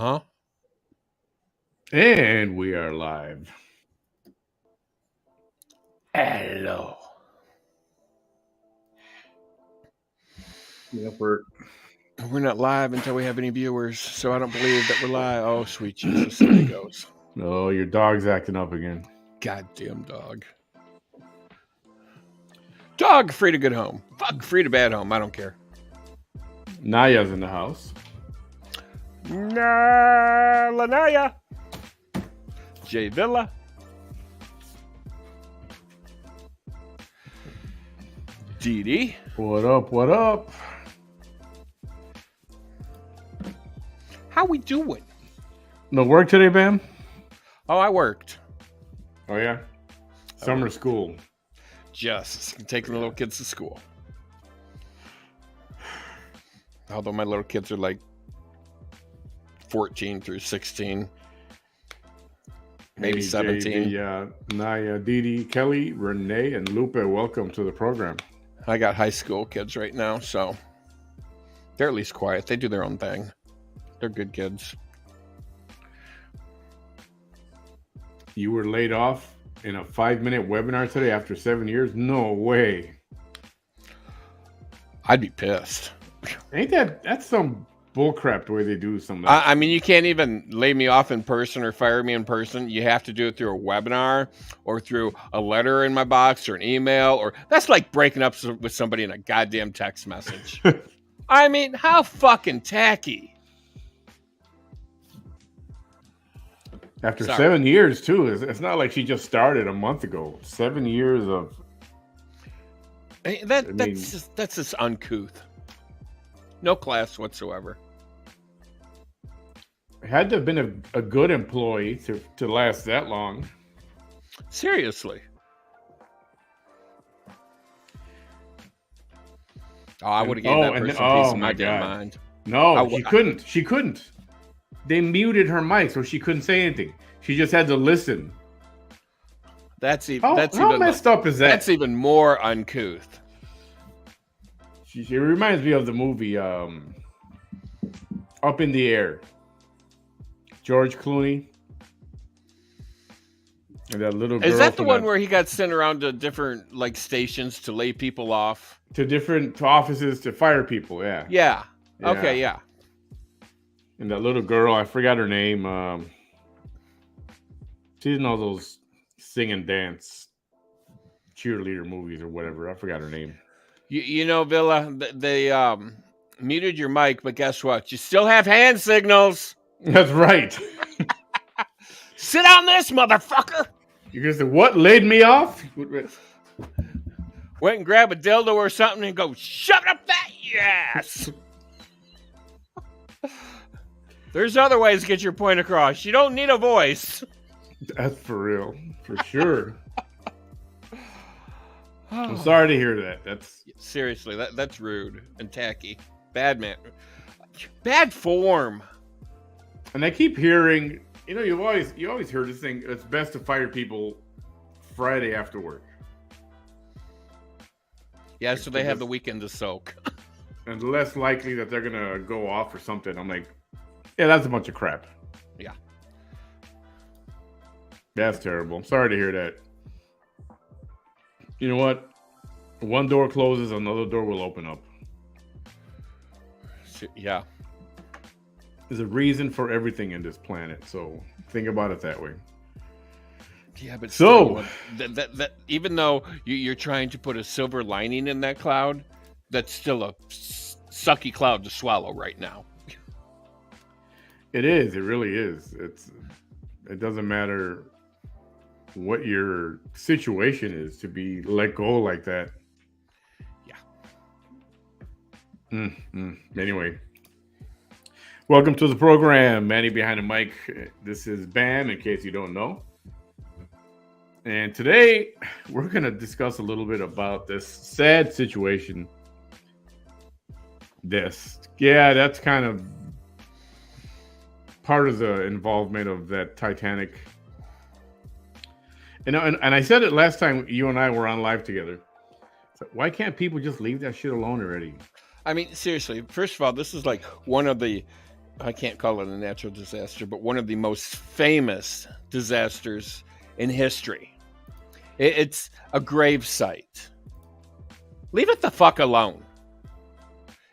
Uh-huh. And we are live. Hello. Yep, We're not live until we have any viewers, so I don't believe that we're live. Oh, sweet Jesus, there he goes. Oh, your dog's acting up again. Goddamn dog. Dog free to good home. Fuck free to bad home. I don't care. Naya's in the house. Lanaya. J Villa. Dee Dee. What up? What up? How we doing? No work today, Bam? Oh, I worked. Oh, yeah? Summer school. Just taking the little kids to school. Although my little kids are like 14 through 16. Maybe Hey, 17. JB, Naya, Dee Dee, Kelly, Renee, and Lupe, welcome to the program. I got high school kids right now, so they're at least quiet. They do their own thing. They're good kids. You were laid off in a 5-minute webinar today after 7 years? No way. I'd be pissed. Ain't that's some bullcrap the way they do some of that. I mean, you can't even lay me off in person or fire me in person. You have to do it through a webinar or through a letter in my box or an email. Or that's like breaking up with somebody in a goddamn text message. I mean, how fucking tacky. After 7 years, too. It's not like she just started a month ago. 7 years of... That's just uncouth. No class whatsoever. Had to have been a good employee to last that long. Seriously. Oh, I would have gave that person a piece of my damn mind. No, she couldn't. She couldn't. They muted her mic, so she couldn't say anything. She just had to listen. That's even how messed up is that? That's even more uncouth. She reminds me of the movie Up in the Air. George Clooney. And that little girl. Is that the one where he got sent around to different stations to lay people off? To different offices to fire people, yeah. Yeah. Okay, yeah. And that little girl, I forgot her name. She's in all those sing and dance cheerleader movies or whatever. I forgot her name. You know, Villa, they muted your mic, but guess what? You still have hand signals. That's right. Sit on this, motherfucker. You're going to say, what laid me off? Went and grab a dildo or something and go, shove it up that ass. There's other ways to get your point across. You don't need a voice. That's for real. For sure. I'm sorry to hear that. That's seriously, that's rude and tacky. Bad man. Bad form. And I keep hearing, you always heard this thing, it's best to fire people Friday after work. Yeah, so they have the weekend to soak. And less likely that they're gonna go off or something. I'm like, yeah, that's a bunch of crap. Yeah. That's terrible. I'm sorry to hear that. You know what? One door closes, another door will open up. Yeah. There's a reason for everything in this planet, so think about it that way. Yeah, but still, that even though you're trying to put a silver lining in that cloud, that's still a sucky cloud to swallow right now. It is. It really is. It doesn't matter what your situation is to be let go like that. Yeah. Anyway, welcome to the program, Manny behind the mic. This is Bam, in case you don't know. And today we're going to discuss a little bit about this sad situation. That's kind of part of the involvement of that Titanic. And I said it last time you and I were on live together. So why can't people just leave that shit alone already? I mean, seriously, first of all, this is like one of the I can't call it a natural disaster, but one of the most famous disasters in history. It's a grave site. Leave it the fuck alone.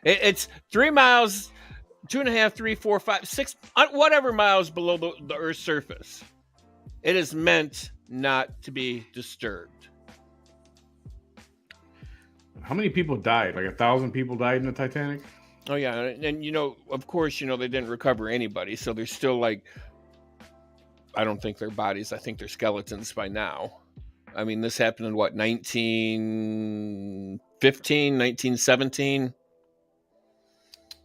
It's 3 miles, 2.5, 3, 4, 5, 6, whatever miles below the Earth's surface. It is meant not to be disturbed. How many people died? Like 1,000 people died in the Titanic? Oh yeah, and of course, they didn't recover anybody, so they're still like, I don't think they're bodies. I think they're skeletons by now. I mean, this happened in what, 1915, 1917?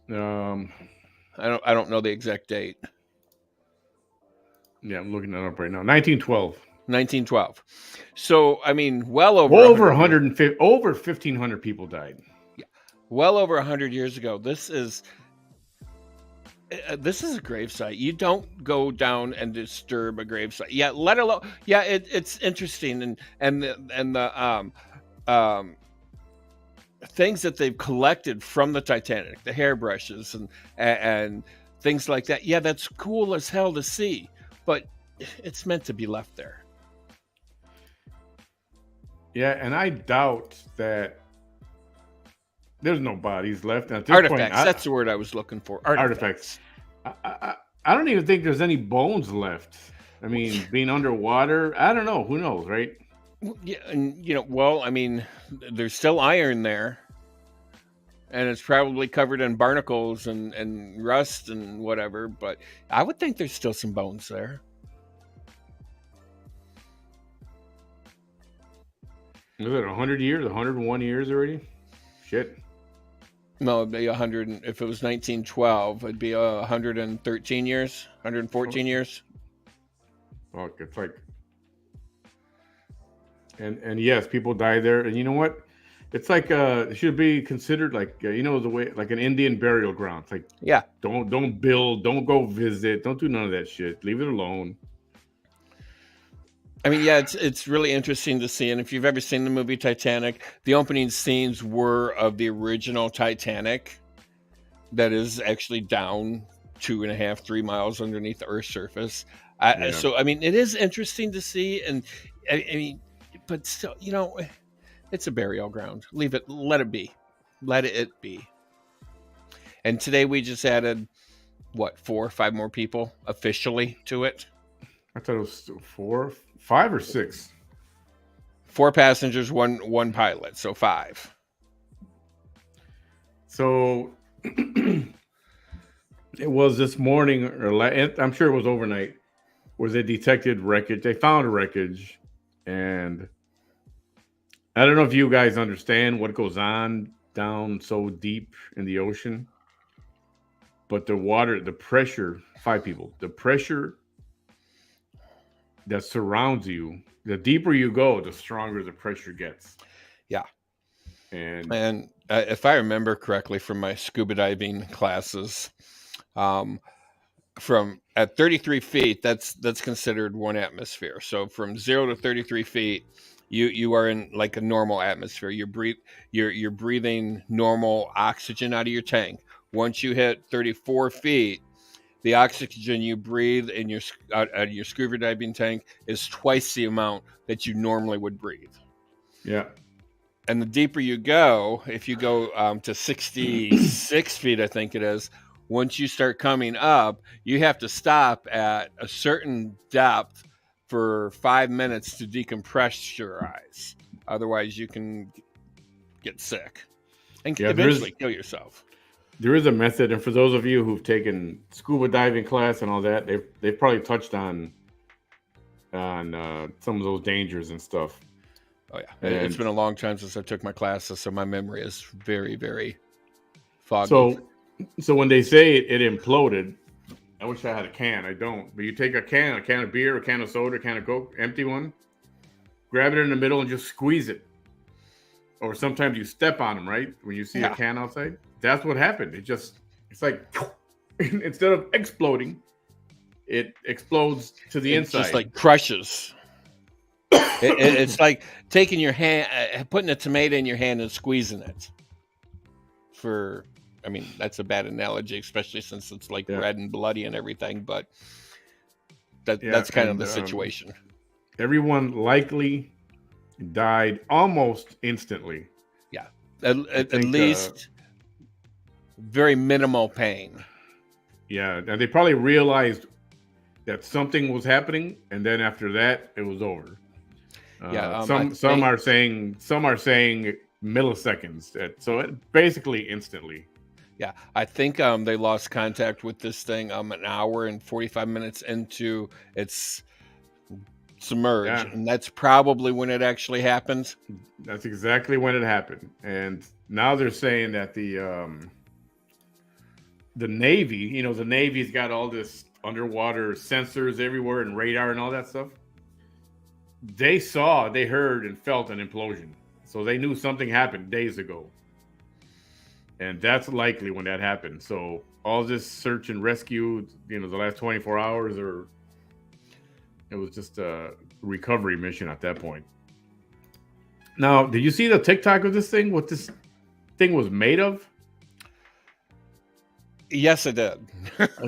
I don't know the exact date. Yeah, I'm looking that up right now. 1912. 1912. So, I mean, well over 150, over 1,500 people died. Yeah, well over 100 years ago. This is a gravesite. You don't go down and disturb a gravesite. Yeah, let alone. Yeah, it's interesting, and the things that they've collected from the Titanic, the hairbrushes and things like that. Yeah, that's cool as hell to see, but it's meant to be left there. Yeah, and I doubt that there's no bodies left. At this Artifacts. Point, that's the word I was looking for. Artifacts. I don't even think there's any bones left. I mean, being underwater, I don't know. Who knows, right? Yeah, and well, I mean, there's still iron there, and it's probably covered in barnacles and rust and whatever. But I would think there's still some bones there. Is it 100 years, 101 years already? Shit. No, it'd be 100. If it was 1912, it'd be 113 years, 114 years. Fuck, it's like, and yes, people die there. And you know what? It's like it should be considered like the way, like an Indian burial ground. It's like, yeah, don't build, don't go visit, don't do none of that shit. Leave it alone. I mean, yeah, it's really interesting to see. And if you've ever seen the movie Titanic, the opening scenes were of the original Titanic that is actually down 2.5, 3 miles underneath the Earth's surface. Yeah. So, I mean, it is interesting to see. And I mean, but still, it's a burial ground. Leave it, let it be. Let it be. And today we just added, 4 or 5 more people officially to it. I thought it was 4, 5 or 6. 4 passengers, one pilot, so 5. So it was this morning, or I'm sure it was overnight, where they detected wreckage. They found a wreckage, and I don't know if you guys understand what goes on down so deep in the ocean, but the water, the pressure, 5 people, the pressure that surrounds you, the deeper you go, the stronger the pressure gets. Yeah. And if I remember correctly from my scuba diving classes, from at 33 feet, that's considered 1 atmosphere. So from 0 to 33 feet, you are in like a normal atmosphere. You're breathing normal oxygen out of your tank. Once you hit 34 feet, the oxygen you breathe in out of your scuba diving tank is twice the amount that you normally would breathe. Yeah. And the deeper you go, if you go to 66 feet, I think it is, once you start coming up, you have to stop at a certain depth for 5 minutes to decompressurize. Otherwise, you can get sick and eventually kill yourself. There is a method, and for those of you who've taken scuba diving class and all that, they've probably touched on some of those dangers and stuff. Oh yeah, it's been a long time since I took my classes, so my memory is very, very foggy. So when they say it imploded, I wish I had a can. I don't. But you take a can of beer, a can of soda, a can of Coke, empty one, grab it in the middle and just squeeze it. Or sometimes you step on them, right? When you see a can outside. That's what happened. It's like, instead of exploding, it explodes to the inside. Just like crushes. It's like taking your hand, putting a tomato in your hand and squeezing it for I mean, that's a bad analogy, especially since it's like Yeah, red and bloody and everything. But yeah, that's kind of and the situation. everyone likely died almost instantly. Yeah, I at think, least very minimal pain. yeah, and they probably realized that something was happening, and then after that, it was over. Yeah, I Some think. are saying milliseconds. So basically instantly. Yeah, I think they lost contact with this thing an hour and 45 minutes into its submerge, Yeah, and that's probably when it actually happens. that's exactly when it happened. And now they're saying that the Navy, the Navy's got all this underwater sensors everywhere and radar and all that stuff. They saw, they heard, and felt an implosion. So they knew something happened days ago. And that's likely when that happened. So all this search and rescue, the last 24 hours, or it was just a recovery mission at that point. Now, did you see the TikTok of this thing? What this thing was made of? Yes, it did. I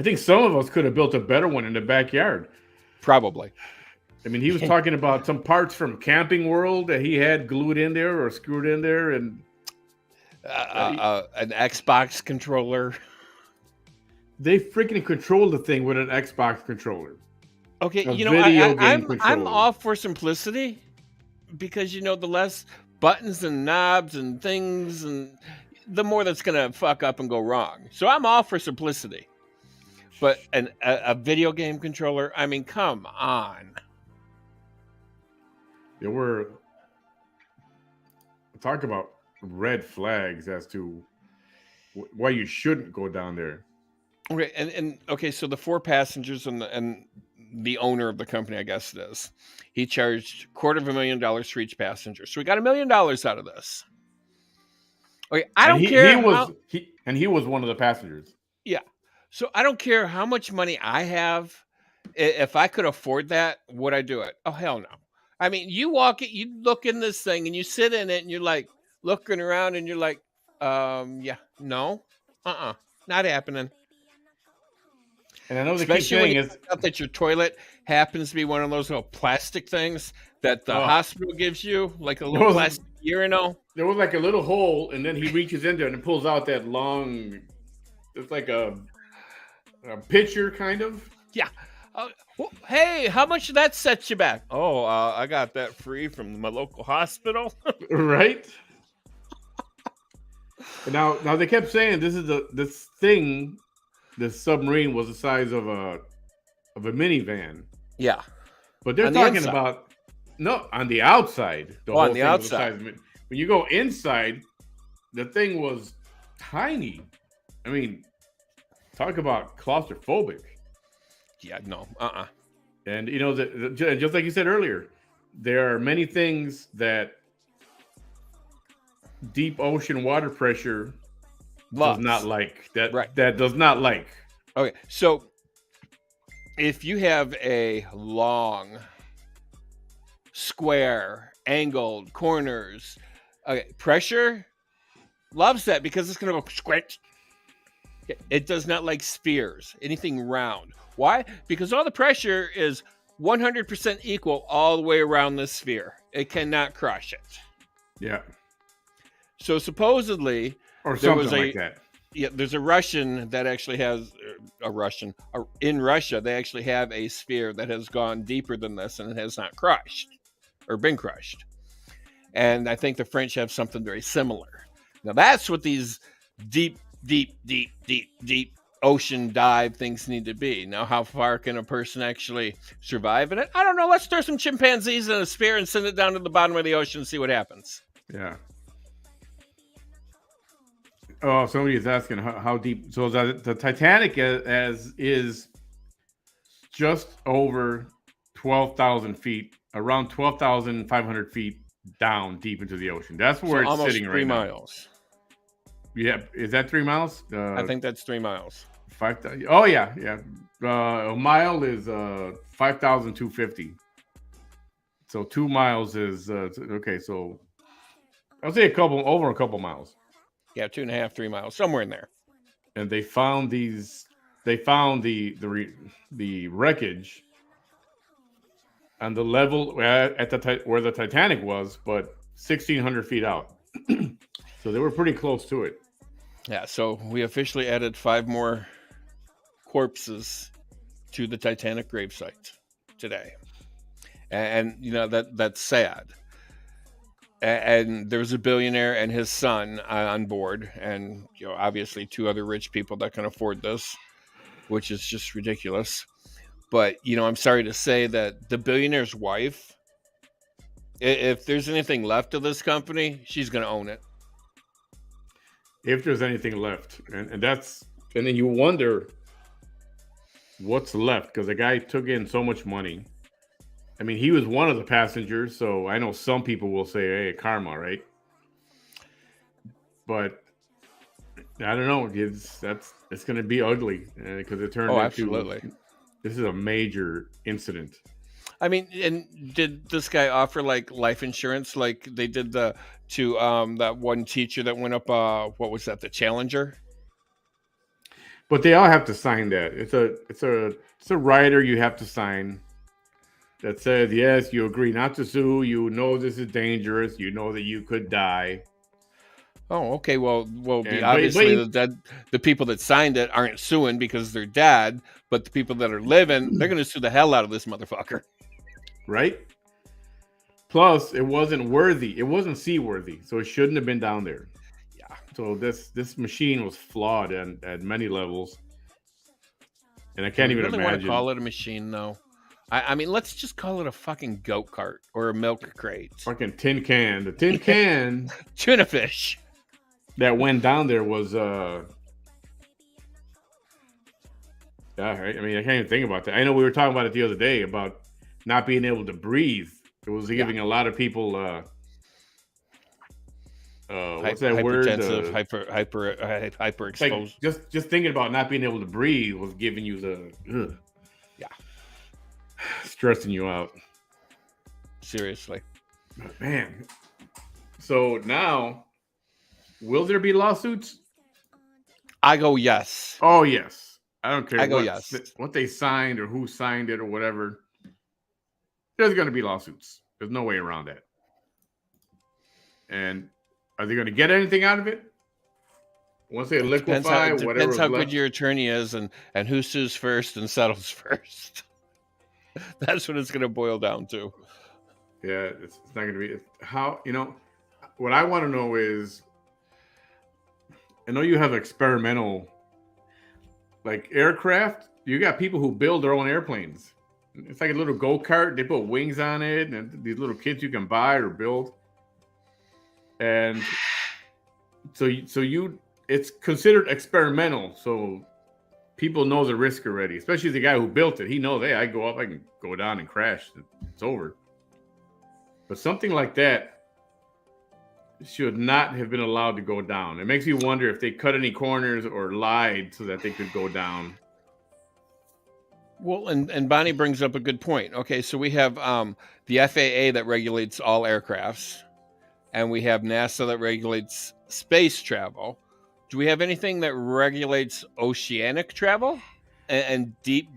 think some of us could have built a better one in the backyard. Probably. I mean, he was talking about some parts from Camping World that he had glued in there or screwed in there, and An Xbox controller. they freaking control the thing with an Xbox controller. Okay, A video game I'm controller. all for simplicity because the less buttons and knobs and things, and the more that's gonna fuck up and go wrong. So I'm all for simplicity. But a video game controller, I mean, come on. There were talk about red flags as to why you shouldn't go down there. Okay, and okay, so the 4 passengers and the owner of the company, I guess it is, he charged $250,000 for each passenger. So we got $1 million out of this. Okay, I And don't care how. he was one of the passengers. Yeah, so I don't care how much money I have. If I could afford that, would I do it? Oh hell no. I mean, you look in this thing, and you sit in it, and you're like looking around, and you're like, yeah, no, not happening. And I know they keep Especially when saying you it's find out that your toilet happens to be one of those little plastic things that the hospital gives you, like a little plastic urinal. there was like a little hole, and then he reaches in there and pulls out that long. It's like a pitcher kind of. Yeah. Hey, how much did that set you back? Oh, I got that free from my local hospital. Right. And now they kept saying this thing, this submarine was the size of a minivan. Yeah. But they're On the talking inside. about no on the outside. The whole On the thing was the outside. size of when you go inside, the thing was tiny. I mean, talk about claustrophobic. Yeah, no. And just like you said earlier, there are many things that deep ocean water pressure does not like. That does not like. Okay, so if you have a long, square, angled corners, okay, pressure loves that because it's going to go squint. It does not like spheres, anything round. Why? Because all the pressure is 100% equal all the way around the sphere. It cannot crush it. Yeah. So supposedly, or something like that. Yeah, there's a Russian that actually has in Russia. They actually have a sphere that has gone deeper than this and it has not crushed or been crushed. And I think the French have something very similar. Now that's what these deep ocean dive things need to be. Now, how far can a person actually survive in it? I don't know. Let's throw some chimpanzees in a sphere and send it down to the bottom of the ocean and see what happens. Yeah. Oh, somebody is asking how deep. So the Titanic is just over 12,000 feet, around 12,500 feet down deep into the ocean. That's where it's sitting right now. 3 miles. Yeah, is that 3 miles? I think that's 3 miles. 5,000. Oh yeah. A mile is 5,250. So 2 miles is okay. So I'll say over a couple miles. Yeah, 2.5, 3 miles, somewhere in there. and they found these. They found the wreckage on the level at where the Titanic was, but 1,600 feet out. So they were pretty close to it. Yeah, so we officially added 5 more corpses to the Titanic gravesite today, and that's sad. And there's a billionaire and his son on board, and obviously 2 other rich people that can afford this, which is just ridiculous. But I'm sorry to say that the billionaire's wife, if there's anything left of this company, she's going to own it. If there's anything left, and then you wonder what's left because the guy took in so much money. I mean, he was one of the passengers, so I know some people will say, "Hey, karma," right? But I don't know. It's going to be ugly because it turned Oh, into absolutely. this is a major incident. I mean, and did this guy offer like life insurance like they did to that one teacher that went up what was that, the Challenger? But they all have to sign that. It's a rider you have to sign that says yes, you agree not to sue. You know this is dangerous. You know that you could die. Oh, okay. Well, And obviously the people that signed it aren't suing because they're dead, but the people that are living, they're going to sue the hell out of this motherfucker. Right? Plus, it wasn't worthy. It wasn't seaworthy, so it shouldn't have been down there. Yeah. So this machine was flawed at many levels, and I Do can't we even really want to call imagine it a machine, though? I mean, let's just call it a fucking goat cart or a milk crate. fucking tin can. The tin can Tuna fish. that went down there was yeah, right. I mean, I can't even think about that. I know we were talking about it the other day about not being able to breathe. It was giving a lot of people what's that word? Hypertensive, hyper It's like exposed. just thinking about not being able to breathe was giving you the Yeah, stressing you out. seriously. Man. So now, will there be lawsuits? I go yes. Oh yes. I don't care I go yes. what they signed or who signed it or whatever. There's going to be lawsuits. There's no way around that. And are they going to get anything out of it? Once they liquefy whatever Depends is how left. good your attorney is and who sues first and settles first. That's what it's going to boil down to. Yeah, it's not going to be how what I want to know is, I know you have experimental like aircraft. You got people who build their own airplanes. It's like a little go-kart. They put wings on it, and these little kits you can buy or build. And so it's considered experimental. So people know the risk already, especially the guy who built it. He knows, hey, I go up, I can go down and crash. It's over. But something like that should not have been allowed to go down. It makes me wonder if they cut any corners or lied so that they could go down. Well, and Bonnie brings up a good point. Okay, so we have the FAA that regulates all aircrafts, and we have NASA that regulates space travel. Do we have anything that regulates oceanic travel and deep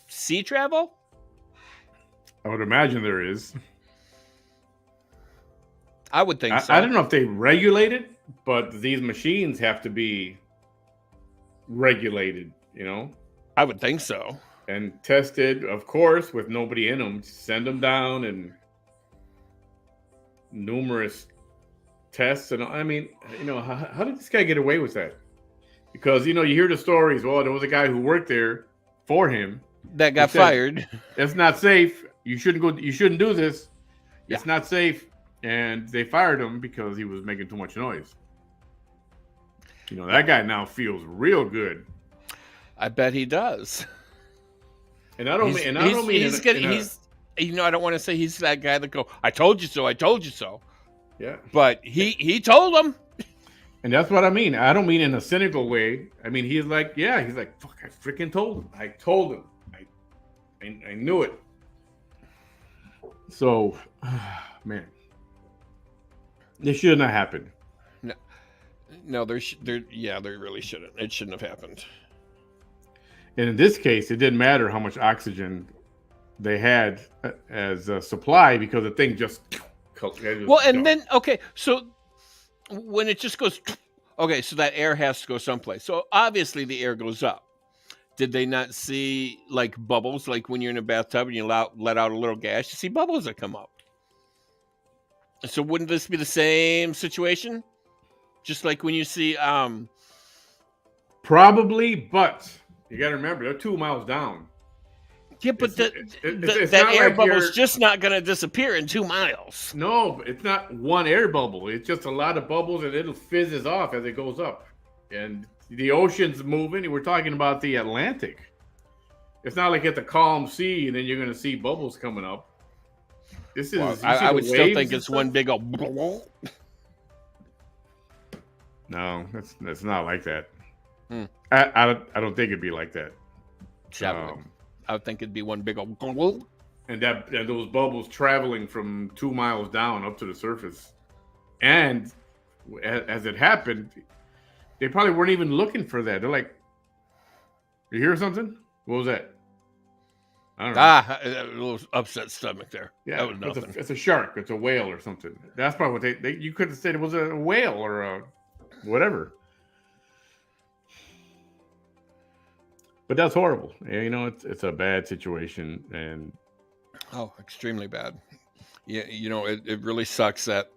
sea travel? I would imagine there is. I would think so. I don't know if they regulate it, but these machines have to be regulated, I would think so. and tested, of course, with nobody in them. Send them down and numerous tests. And I mean, how did this guy get away with that? Because you hear the stories. Well, there was a guy who worked there for him That got fired. It's not safe. You shouldn't go. You shouldn't do this. Yeah. It's not safe. And they fired him because he was making too much noise. That guy now feels real good. I bet he does. And I don't mean. I don't don't want to say he's that guy that go, I told you so. I told you so. Yeah. But he told him. And that's what I mean. I don't mean in a cynical way. I mean, he's like, fuck, I freaking told him. I told him. I knew it. So, man, this should not happen. No, there really shouldn't. It shouldn't have happened. And in this case, it didn't matter how much oxygen they had as a supply because the thing just well, and then okay, so when it just goes, okay, so that air has to go someplace. So obviously the air goes up. Did they not see like bubbles, like when you're in a bathtub and you let out a little gas, you see bubbles that come up? So wouldn't this be the same situation? Just like when you see probably, but you got to remember they're 2 miles down. Yeah, but that air bubble's just not going to disappear in 2 miles. No, it's not one air bubble. It's just a lot of bubbles, and it'll fizzes off as it goes up. And the ocean's moving. We're talking about the Atlantic. It's not like at the calm sea, and then you're going to see bubbles coming up. This is. Well, I would still think it's one big old. No, that's not like that. I don't think it'd be like that. I would think it'd be one big old. And those bubbles traveling from 2 miles down up to the surface, and as it happened, they probably weren't even looking for that. They're like, "You hear something? What was that?" I don't know. A little upset stomach there. Yeah, that was nothing. It's a shark. It's a whale or something. That's probably what you could have said it was a whale or a whatever. But that's horrible. You know, it's a bad situation, and extremely bad. Yeah, you know, it really sucks that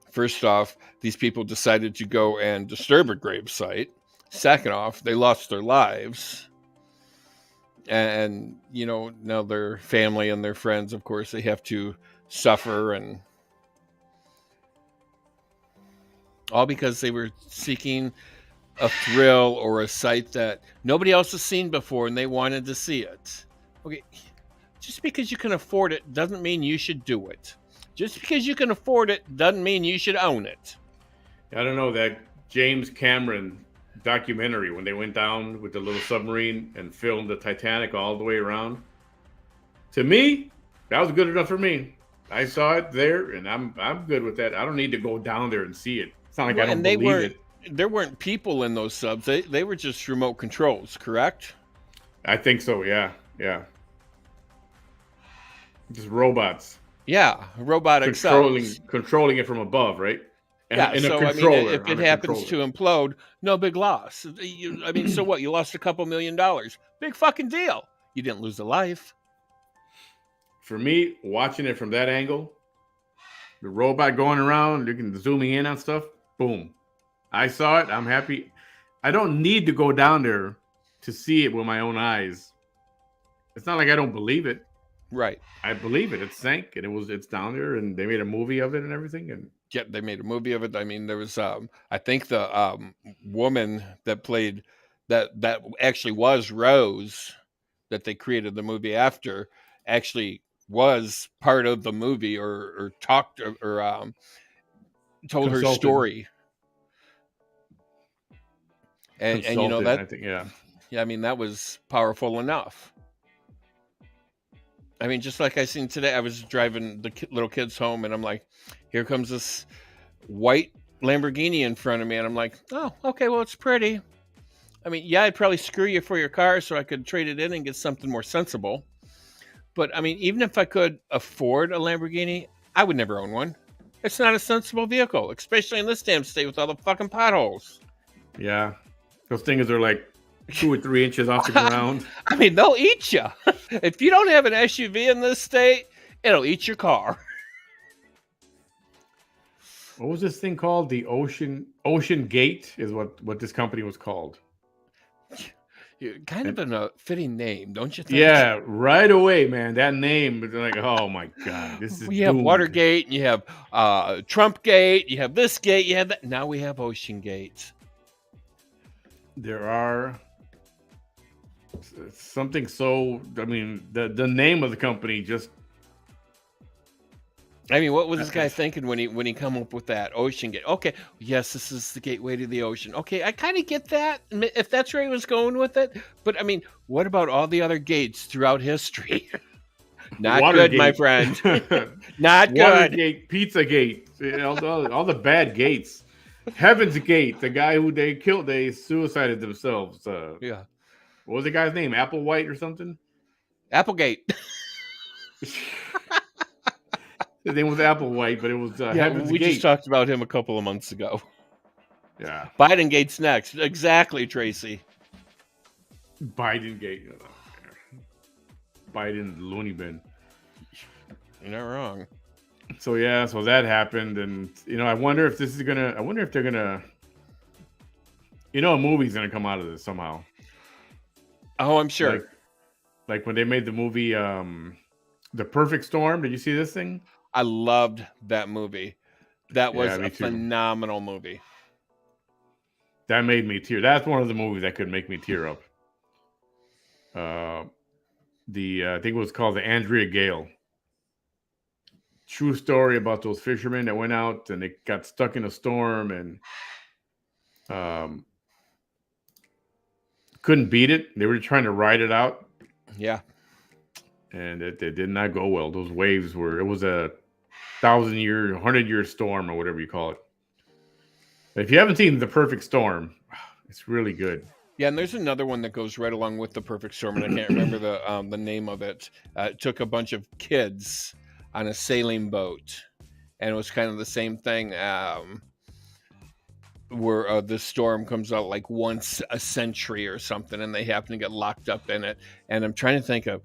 first off, these people decided to go and disturb a grave site. Second off, they lost their lives. And, you know, now their family and their friends, of course, they have to suffer, and all because they were seeking a thrill or a sight that nobody else has seen before and they wanted to see it. Okay, just because you can afford it doesn't mean you should do it. Just because you can afford it doesn't mean you should own it. I don't know, that James Cameron documentary when they went down with the little submarine and filmed the Titanic all the way around. To me, that was good enough for me. I saw it there, and I'm good with that. I don't need to go down there and see it. It's not like I don't believe it. There weren't people in those subs. They were just remote controls, correct? I think so, yeah. Just robots. Yeah, robotic controlling it from above, right? Yeah, so I mean, if it happens to implode, no big loss. I mean, so what? You lost a couple $1 million. Big fucking deal. You didn't lose a life. For me, watching it from that angle, the robot going around, looking, zooming in on stuff, boom. I saw it. I'm happy. I don't need to go down there to see it with my own eyes. It's not like I don't believe it. Right. I believe it. It sank, and it's down there, and they made a movie of it and everything. And yeah, they made a movie of it. I mean, there was I think the woman that played that actually was Rose, that they created the movie after, actually was part of the movie or talked or told her story. And you know that, I think, yeah, I mean, that was powerful enough. I mean, just like I seen today, I was driving the little kids home, and I'm like, here comes this white Lamborghini in front of me, and I'm like, oh, okay, well, it's pretty. I mean, yeah, I'd probably screw you for your car so I could trade it in and get something more sensible. But I mean, even if I could afford a Lamborghini, I would never own one. It's not a sensible vehicle, especially in this damn state with all the fucking potholes. Yeah. Those things are like 2 or 3 inches off the ground. I mean, they'll eat you. If you don't have an SUV in this state, it'll eat your car. What was this thing called? The Ocean Gate is what this company was called. Kind of a fitting name, don't you think? Yeah, right away, man. That name is like, oh my God, this is. We have Watergate, and you have Trump Gate, you have this gate, you have that. Now we have Ocean Gate. There are something so. I mean, the name of the company just. I mean, what was this guy thinking when he come up with that Ocean Gate? Okay, yes, this is the gateway to the ocean. Okay, I kind of get that if that's where he was going with it. But I mean, what about all the other gates throughout history? Not Watergate. Good, my friend. Not good. Watergate, Pizzagate, all the bad gates. Heaven's Gate, the guy who they killed, they suicided themselves. Yeah. What was the guy's name? Applewhite or something? Applegate. His name was Applewhite, but it was Yeah, Heaven's we just Gate. talked about him a couple of months ago. Yeah, Biden Gate's next. Exactly, Tracy. Biden Gate. Biden loony bin. You're not wrong. So yeah, so that happened, and I wonder if this is gonna. I wonder if they're gonna. A movie's gonna come out of this somehow. Oh, I'm sure. Like when they made the movie, The Perfect Storm. Did you see this thing? I loved that movie. That was me a too. phenomenal movie. That made me tear. That's one of the movies that could make me tear up. I think it was called the Andrea Gale. True story about those fishermen that went out and they got stuck in a storm and couldn't beat it. They were trying to ride it out. Yeah. And it did not go well. Those waves it was a 1,000-year, 100-year storm or whatever you call it. If you haven't seen The Perfect Storm, it's really good. Yeah, and there's another one that goes right along with The Perfect Storm, and I can't remember the name of it. It took a bunch of kids on a sailing boat, and it was kind of the same thing, where the storm comes out like once a century or something, and they happen to get locked up in it. And I'm trying to think of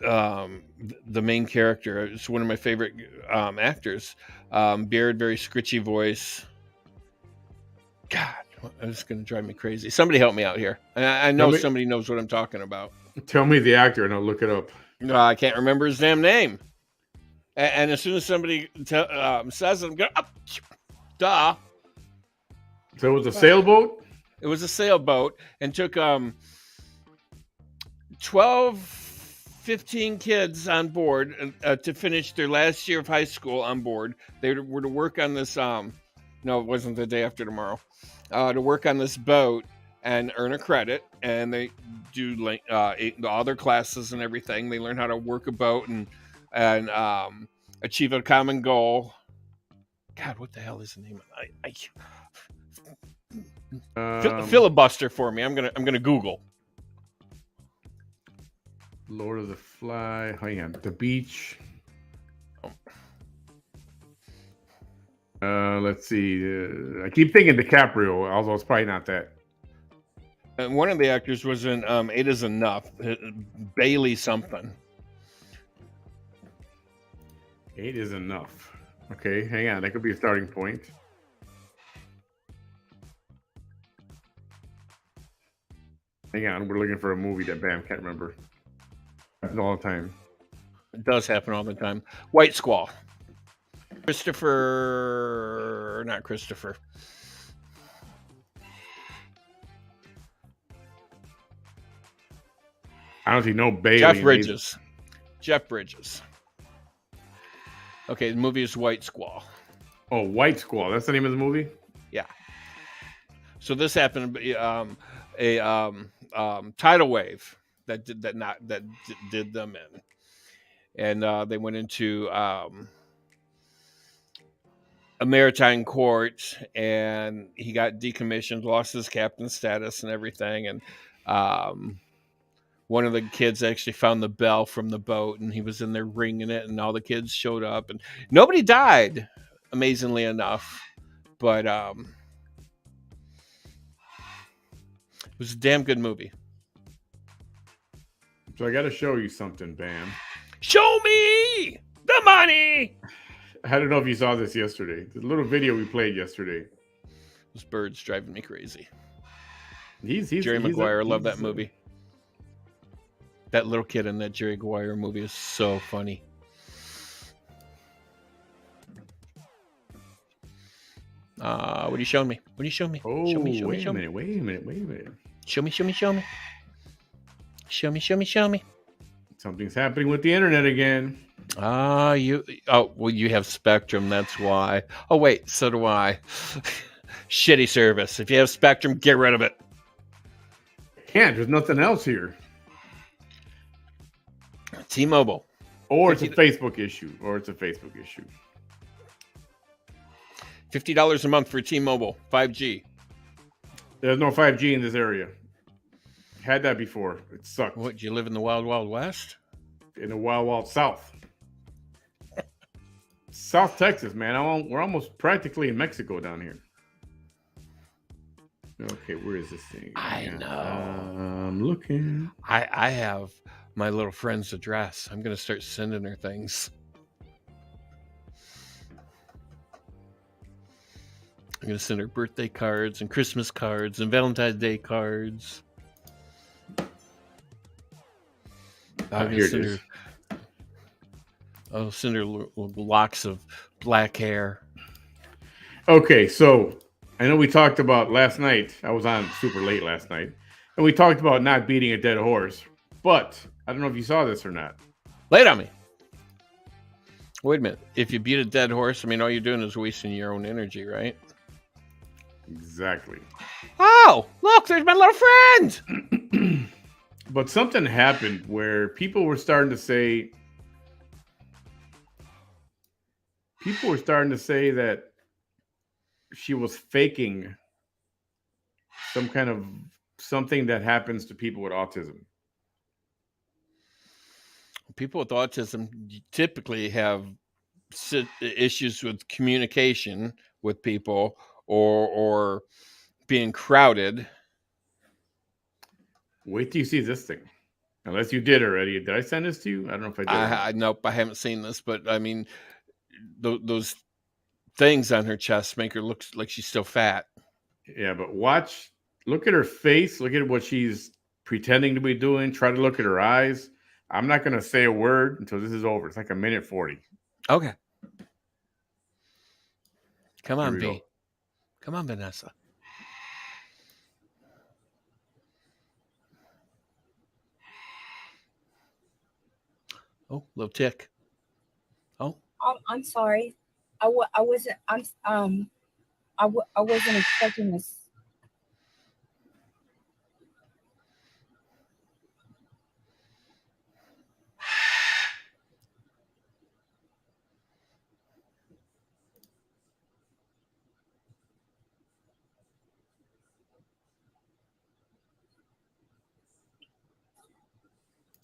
the main character. It's one of my favorite actors. Beard, very scritchy voice. God, it's going to drive me crazy. Somebody help me out here. I know somebody knows what I'm talking about. Tell me the actor and I'll look it up. I can't remember his damn name. And as soon as somebody says it, I'm going, duh. So it was a sailboat? It was a sailboat and took 12, 15 kids on board to finish their last year of high school on board. They were to work on this, no, it wasn't the day after tomorrow, to work on this boat and earn a credit. And they do all their classes and everything. They learn how to work a boat and achieve a common goal. God, what the hell is the name of it? Filibuster for me. I'm gonna Google. Lord of the Fly. Hang on. The Beach. Let's see. I keep thinking DiCaprio, although it's probably not that. And one of the actors was in Eight Is Enough. Bailey something. 8 is enough. Okay, hang on. That could be a starting point. Hang on. We're looking for a movie that Bam can't remember. Happens all the time. It does happen all the time. White Squall. Not Christopher. I don't see no Bailey. Jeff Bridges. Okay, the movie is White Squall. Oh, White Squall. That's the name of the movie? Yeah. So this happened to be a tidal wave that did them in, and they went into a maritime court, and he got decommissioned, lost his captain status and everything, and one of the kids actually found the bell from the boat, and he was in there ringing it, and all the kids showed up, and nobody died, amazingly enough, but it was a damn good movie. So I got to show you something, Bam. Show me the money. I don't know if you saw this yesterday. The little video we played yesterday. Those birds driving me crazy. Jerry Maguire. I love that movie. That little kid in that Jerry Maguire movie is so funny. What are you showing me? What are you showing me? Oh, show me. Wait a minute. Show me. Something's happening with the internet again. You have Spectrum, that's why. Oh wait, so do I. Shitty service. If you have Spectrum, get rid of it. Can't, there's nothing else here. T-Mobile. Or it's a Facebook issue. $50 a month for T-Mobile 5G. There's no 5G in this area. Had that before. It sucked. What? Do you live in the wild, wild west? In the wild, wild south. South Texas, man. We're almost practically in Mexico down here. Okay, where is this thing? I know. I'm looking. I have my little friend's address. I'm gonna start sending her things. I'm gonna send her birthday cards and Christmas cards and Valentine's Day cards. Here it is. I'll send her locks of black hair. Okay, so I know we talked about last night. I was on super late last night, and we talked about not beating a dead horse. But I don't know if you saw this or not. Lay it on me. Wait a minute. If you beat a dead horse, I mean, all you're doing is wasting your own energy, right? Exactly. Oh, look, there's my little friend. But something happened where people were starting to say that she was faking some kind of something that happens to people with autism. People with autism typically have issues with communication with people or being crowded. Wait till you see this thing. Unless you did already. Did I send this to you? I don't know if I did. Nope, I haven't seen this, but I mean, those things on her chest make her look like she's still fat. Yeah, but look at her face. Look at what she's pretending to be doing. Try to look at her eyes. I'm not going to say a word until this is over. It's like 1:40. Okay. Come on, Here we V. go. Come on, Vanessa. Oh, little tick. Oh, I'm sorry. I wasn't. I wasn't expecting this.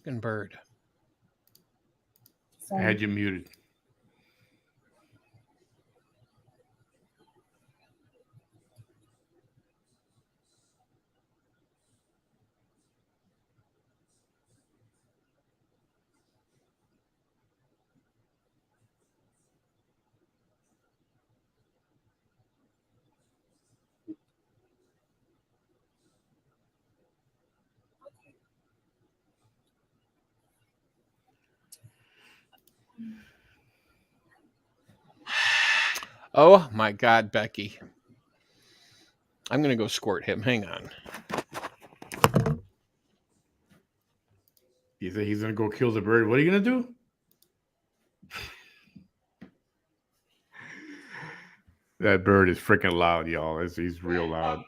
fucking bird. I had you muted. Oh my God, Becky. I'm gonna go squirt him. Hang on. He said he's going to go kill the bird. What are you going to do? That bird is freaking loud, y'all. He's real loud.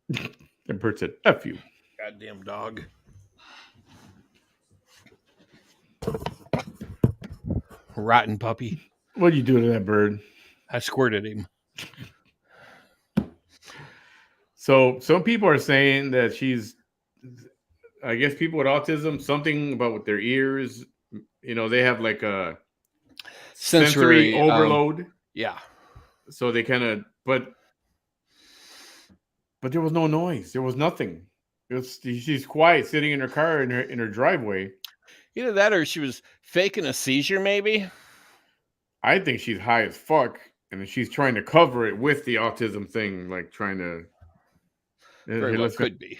The bird said, F you. Goddamn dog. Rotten puppy. What do you do to that bird? I squirted him. So some people are saying that she's, I guess people with autism, something about with their ears, they have like a sensory overload. Yeah. So they kind of, but there was no noise. There was nothing. She's quiet, sitting in her car in her driveway. Either that or she was faking a seizure, maybe. I think she's high as fuck, and she's trying to cover it with the autism thing, like trying to. Very well could be,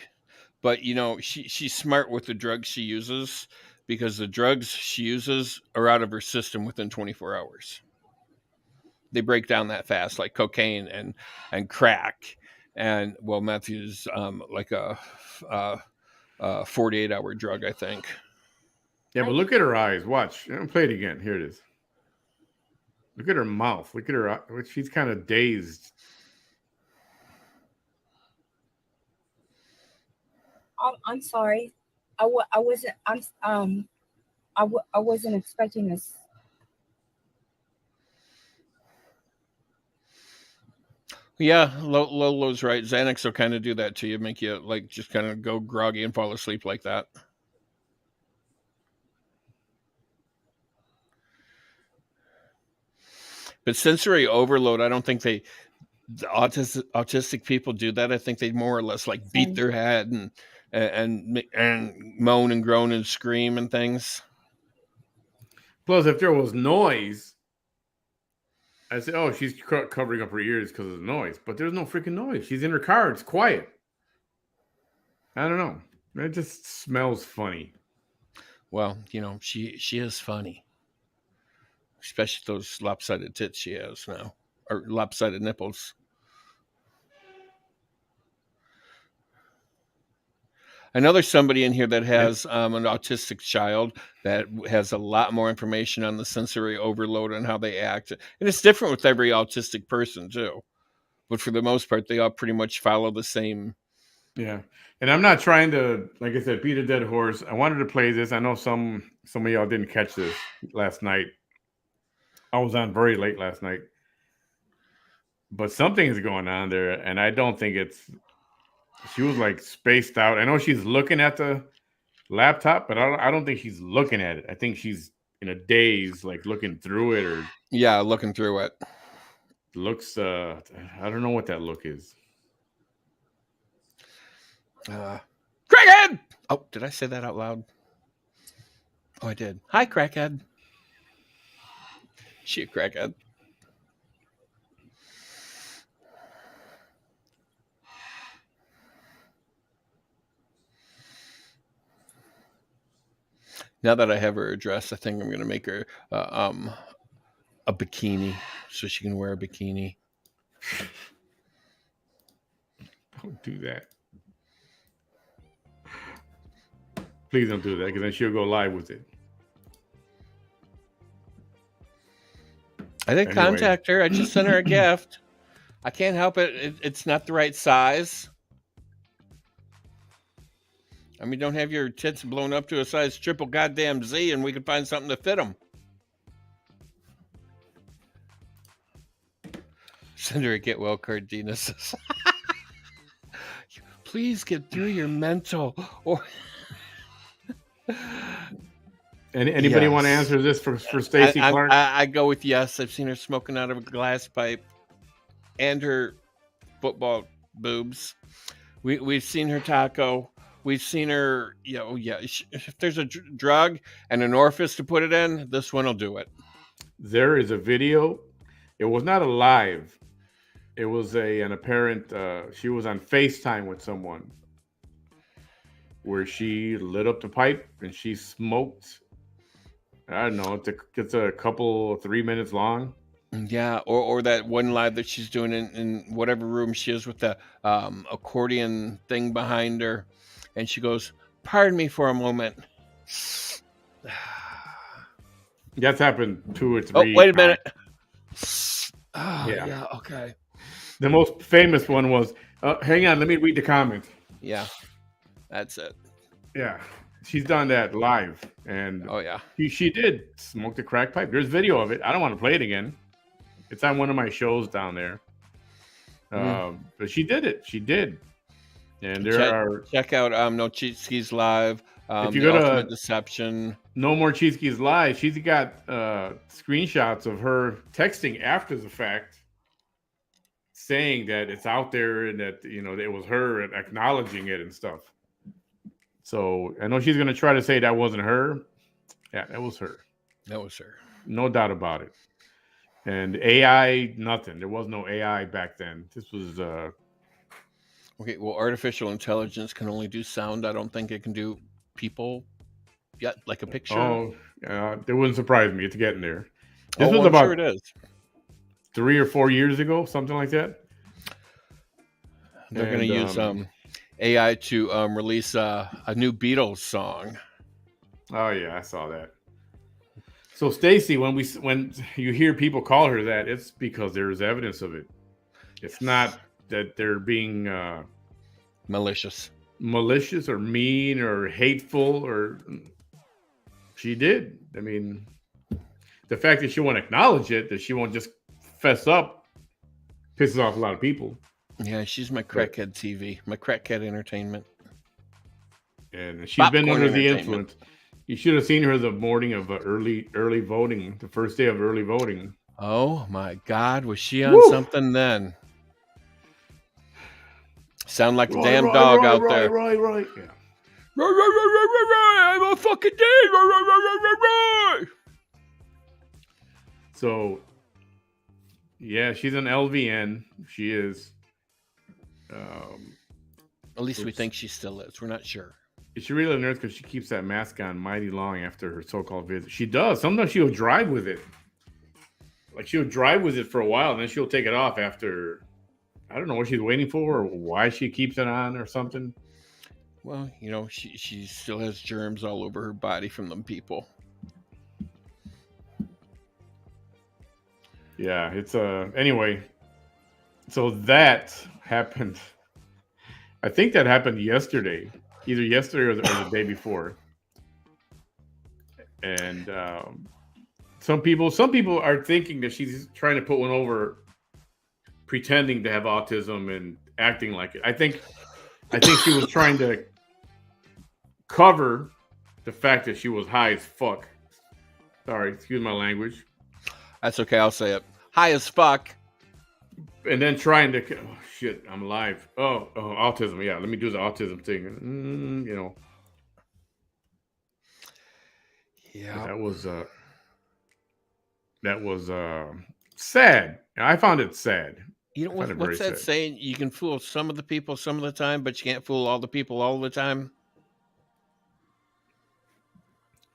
but she's smart with the drugs she uses because the drugs she uses are out of her system within 24 hours. They break down that fast, like cocaine and crack, and meth is like a 48-hour drug, I think. Yeah, but look at her eyes. Watch. Play it again. Here it is. Look at her mouth. Look at her. She's kind of dazed. I'm sorry. I wasn't. I wasn't expecting this. Yeah, Lolo's right. Xanax will kind of do that to you, make you like just kind of go groggy and fall asleep like that. But sensory overload, I don't think the autistic people do that. I think they more or less like beat Same. their head and moan and groan and scream and things. Plus, if there was noise, I said, "Oh, she's covering up her ears because of the noise." But there's no freaking noise. She's in her car. It's quiet. I don't know. It just smells funny. Well, she is funny, especially those lopsided tits she has now, or lopsided nipples. I know there's somebody in here that has an autistic child that has a lot more information on the sensory overload and how they act, and it's different with every autistic person too. But for the most part, they all pretty much follow the same. Yeah, and I'm not trying to, like I said, beat a dead horse. I wanted to play this. I know some of y'all didn't catch this last night. I was on very late last night, but something is going on there, and I don't think it's. She was like spaced out. I know she's looking at the laptop, but I don't think she's looking at it. I think she's in a daze, like looking through it, or Yeah, looking through it. looks. I don't know what that look is. Crackhead! Oh, did I say that out loud? Oh, I did. Hi, crackhead. She a crackhead. Now that I have her address, I think I'm going to make her a bikini so she can wear a bikini. Don't do that. Please don't do that, because then she'll go live with it. I did contact her. I just sent her a gift. I can't help it. It's not the right size. I mean, don't have your tits blown up to a size triple goddamn Z, and we can find something to fit them. Send her a get well card, Dina says. Please get through your mental. Or anybody want to answer this for Stacey Clark? I go with yes. I've seen her smoking out of a glass pipe, and her football boobs. We've seen her taco. We've seen her. If there's a drug and an orifice to put it in, this one will do it. There is a video. It was not a live. It was an apparent. She was on FaceTime with someone, where she lit up the pipe and she smoked. I don't know. It's a couple 3 minutes long. Yeah, or that one live that she's doing in whatever room she is with the accordion thing behind her, and she goes, "Pardon me for a moment." That's happened 2 or 3. Oh, wait a minute. Yeah. Okay. The most famous one was, hang on, let me read the comment. Yeah, that's it. Yeah, she's done that live, and oh yeah, she did smoke the crack pipe. There's video of it. I don't want to play it again. It's on one of my shows down there. But she did it. She did. And check out No Cheat Skis Live. If you go to Deception, No More Cheat Skis Live, she's got screenshots of her texting after the fact, saying that it's out there and that it was her, and acknowledging it and stuff. So I know she's going to try to say that wasn't her. Yeah, that was her. That was her. No doubt about it. And AI, nothing. There was no AI back then. This was okay. Well, artificial intelligence can only do sound. I don't think it can do people yet, like a picture. Oh, it wouldn't surprise me. It's getting there. This was I'm about sure it is. 3 or 4 years ago, something like that. They're going to use AI to release a new Beatles song. Oh yeah, I saw that. So Stacey, when you hear people call her that, it's because there's evidence of it. It's not that they're being malicious or mean or hateful, or she did. I mean, the fact that she won't acknowledge it, that she won't just fess up, pisses off a lot of people. Yeah, she's my crackhead TV, my crackhead entertainment. And she's been Popcorn under the entertainment. influence. You should have seen her the morning of early voting, the first day of early voting. Oh my God, was she on Woo! something then? Sound like a Right, damn right, dog right, out right, there. Right. Yeah. I'm a fucking dead. So, yeah, she's an LVN. She is. At least we think she still is. We're not sure. Is she really a nurse because she keeps that mask on mighty long after her so-called visit? She does. Sometimes she'll drive with it. Like she'll drive with it for a while, and then she'll take it off after. I don't know what she's waiting for or why she keeps it on or something. Well, you know, she still has germs all over her body from them people. Yeah, it's anyway. So that happened. I think that happened yesterday, either yesterday or the day before. And some people are thinking that she's trying to put one over, pretending to have autism and acting like it. I think she was trying to cover the fact that she was high as fuck. Sorry, excuse my language. That's okay, I'll say it. High as fuck. And then trying to, oh shit, I'm alive. Oh, autism. Yeah, let me do the autism thing. You know. Yeah. That was sad. I found it sad. You know what's that saying? You can fool some of the people some of the time, but you can't fool all the people all the time.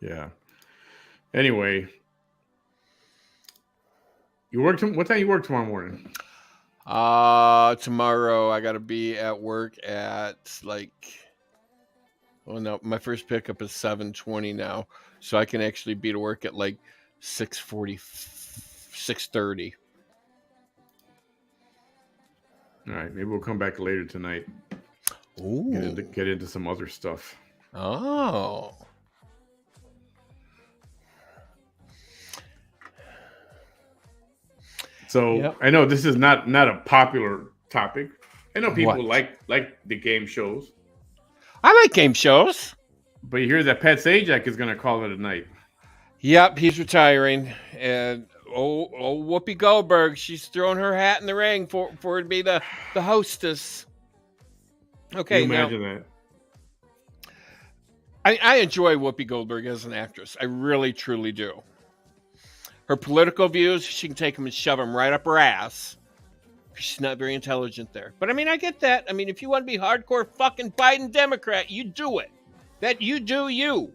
Yeah. Anyway, what time you work tomorrow morning? Tomorrow I gotta be at work at my first pickup is 7:20 now, so I can actually be to work at 6:40, 6:30. All right, maybe we'll come back later tonight. Ooh. Get into some other stuff. Oh. So yep. I know this is not a popular topic. I know people like the game shows. I like game shows. But you hear that Pat Sajak is going to call it a night. Yep, he's retiring. And Whoopi Goldberg, she's throwing her hat in the ring for her to be the hostess. Okay, can you imagine that? I enjoy Whoopi Goldberg as an actress. I really, truly do. Her political views, she can take them and shove them right up her ass. She's not very intelligent there. But I mean, I get that. I mean, if you want to be hardcore fucking Biden Democrat, you do it. That you do you.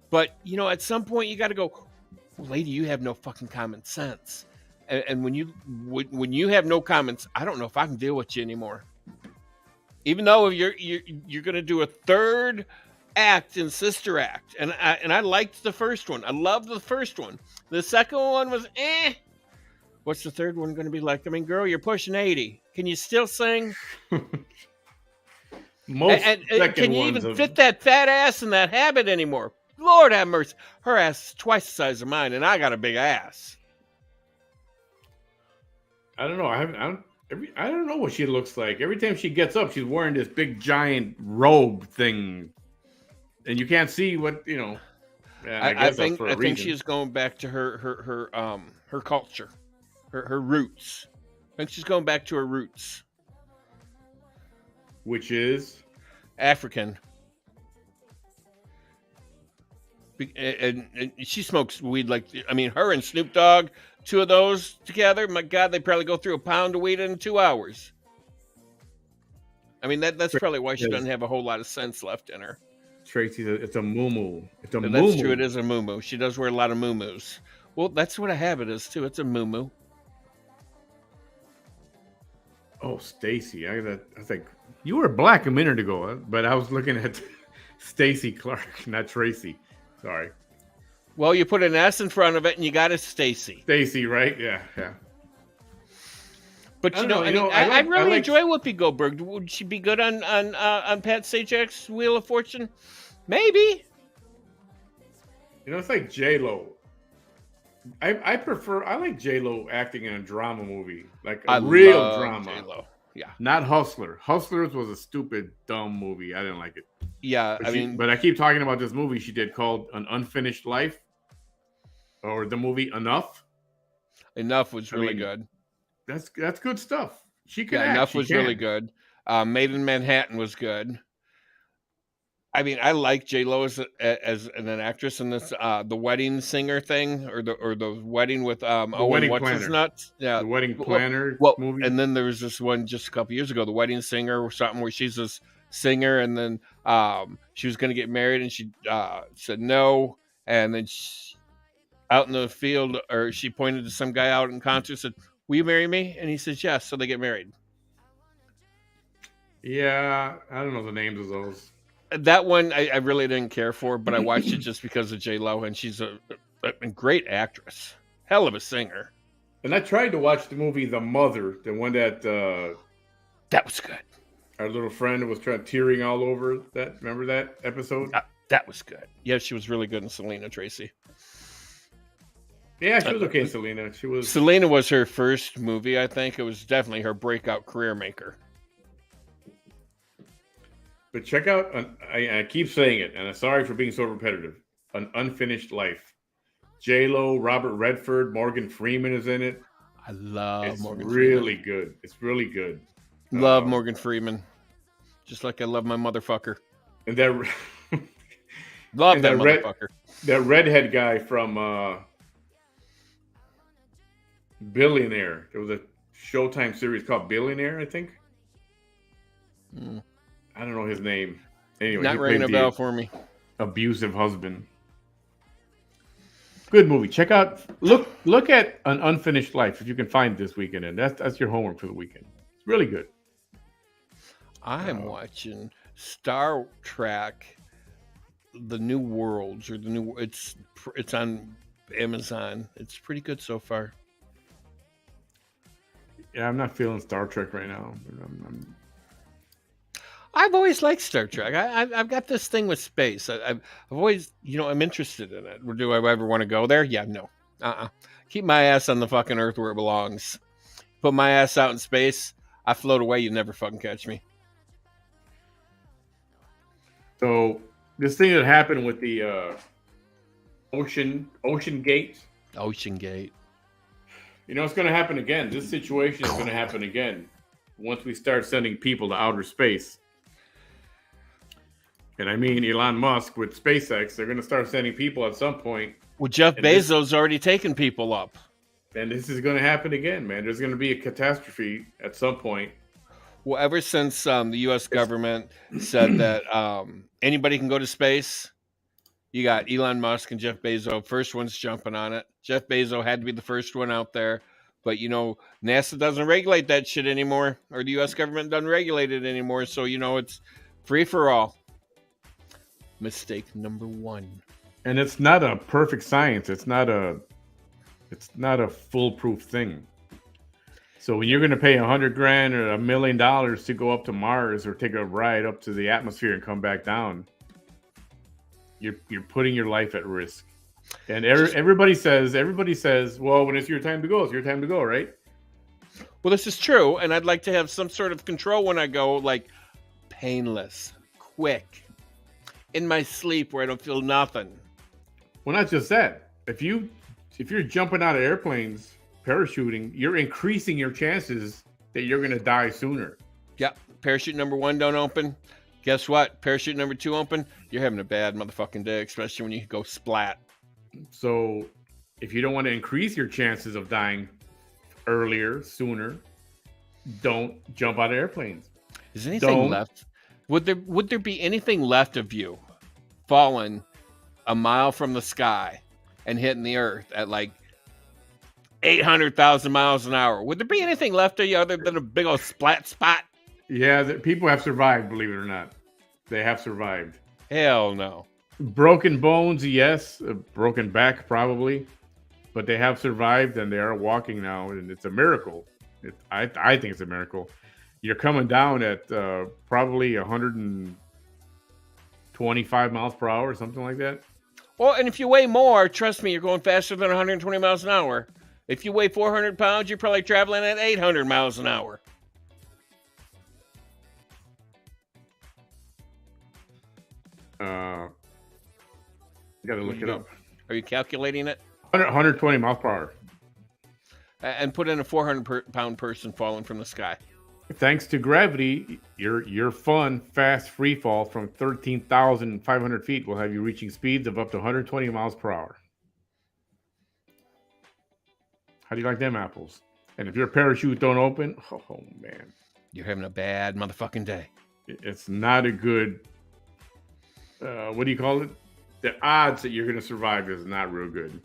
But, you know, at some point you got to go, lady, you have no fucking common sense. And when you have no comments, I don't know if I can deal with you anymore. Even though you're going to do a third act in Sister Act, and I liked the first one. I loved the first one. The second one was What's the third one going to be like? I mean, girl, you're pushing 80. Can you still sing? Can you even fit that fat ass in that habit anymore? Lord have mercy. Her ass is twice the size of mine, and I got a big ass. I don't know. I don't know what she looks like. Every time she gets up, she's wearing this big giant robe thing, and you can't see what you know. I think she's going back to her culture, her roots. I think she's going back to her roots, which is African. And she smokes weed her and Snoop Dogg, two of those together. My God, they probably go through a pound of weed in 2 hours. I mean, that's probably why she doesn't have a whole lot of sense left in her. Tracy, it's a moo-moo. It's a moo-moo. That's true. It is a moo-moo. She does wear a lot of moo-moos. Well, that's what a habit is too. It's a moo-moo. Oh, Stacy, I think you were black a minute ago, but I was looking at Stacy Clark, not Tracy. Sorry. Well, you put an S in front of it, and you got a Stacy. Stacy, right? Yeah. But I really enjoy Whoopi Goldberg. Would she be good on Pat Sajak's Wheel of Fortune? Maybe. It's like J-Lo. I like J-Lo acting in a drama movie, like a I real love drama, J Lo. Yeah, not Hustler. Hustlers was a stupid, dumb movie. I didn't like it. yeah. I mean, But I keep talking about this movie she did called An Unfinished Life, or the movie Enough. Enough was I really mean, good. that's good stuff. She can Yeah, act. Enough She was really can. good. Made in Manhattan was good. I mean, I like J Lo as an actress in this the wedding singer thing or the wedding with The Owen Wedding what's his Planner. nuts. Yeah. The Wedding Well, Planner well, movie. and then there was this one just a couple years ago, the wedding singer or something where she's this singer and then she was going to get married and she said no and then out in the field or she pointed to some guy out in concert said, "Will you marry me?" And he says yes, so they get married. Yeah, I don't know the names of those. That one I really didn't care for, but I watched it just because of J Lo, and she's a great actress, hell of a singer. And I tried to watch the movie The Mother, the one that That was good. our little friend was trying tearing all over. That remember that episode? That was good. Yeah, she was really good in Selena Tracy. Yeah, she was okay. Selena, she was. Selena was her first movie, I think. It was definitely her breakout career maker. But check out. I keep saying it, and I'm sorry for being so repetitive. An Unfinished Life. J Lo, Robert Redford, Morgan Freeman is in it. I love It's Morgan really Freeman. good. It's really good. Love Morgan Freeman. Just like I love my motherfucker. And that Love and that motherfucker. That redhead guy from Billionaire. There was a Showtime series called Billionaire, I think. I don't know his name. Anyway, Not he ringing a played bell the for me. abusive husband. Good movie. Check out. Look at An Unfinished Life if you can find this weekend, and that's your homework for the weekend. It's really good. I'm watching Star Trek, The New Worlds, or the new. It's on Amazon. It's pretty good so far. Yeah, I'm not feeling Star Trek right now. I've always liked Star Trek. I've got this thing with space. I've always, I'm interested in it. Do I ever want to go there? Yeah, no. Keep my ass on the fucking Earth where it belongs. Put my ass out in space. I float away. You never fucking catch me. So this thing that happened with the Ocean Gate. Ocean Gate. It's going to happen again. This situation is going to happen again once we start sending people to outer space. And I mean, Elon Musk with SpaceX, they're going to start sending people at some point. Well, Jeff Bezos already taken people up. And this is going to happen again, man. There's going to be a catastrophe at some point. Well, ever since the U.S. government said that anybody can go to space, you got Elon Musk and Jeff Bezos, first ones jumping on it. Jeff Bezos had to be the first one out there. But, NASA doesn't regulate that shit anymore, or the U.S. government doesn't regulate it anymore. So, it's free for all. Mistake number one. And it's not a perfect science. It's not a foolproof thing. So when you're going to pay $100,000 or $1 million to go up to Mars or take a ride up to the atmosphere and come back down, you're putting your life at risk. And everybody says, well, when it's your time to go, it's your time to go, right? Well, this is true, and I'd like to have some sort of control when I go, like painless, quick, in my sleep where I don't feel nothing. Well, not just that. If you're jumping out of airplanes, parachuting, you're increasing your chances that you're going to die sooner. Yep. Parachute number 1 don't open. Guess what? Parachute number 2 open. You're having a bad motherfucking day, especially when you go splat. So if you don't want to increase your chances of dying earlier, sooner, don't jump out of airplanes. Is anything left? Would there be anything left of you falling a mile from the sky and hitting the earth at like 800,000 miles an hour? Would there be anything left of you other than a big old splat spot? Yeah, people have survived, believe it or not. They have survived. Hell no. Broken bones, yes. A broken back, probably. But they have survived and they are walking now, and it's a miracle. I think it's a miracle. You're coming down at probably 125 miles per hour, something like that. Well, and if you weigh more, trust me, you're going faster than 120 miles an hour. If you weigh 400 pounds, you're probably traveling at 800 miles an hour. Got to look it up. Are you calculating it? 120 miles per hour. And put in a 400-pound person falling from the sky. Thanks to gravity, your fun, fast free fall from 13,500 feet will have you reaching speeds of up to 120 miles per hour. How do you like them apples? And if your parachute don't open, oh man. You're having a bad motherfucking day. It's not a good, what do you call it? The odds that you're going to survive is not real good.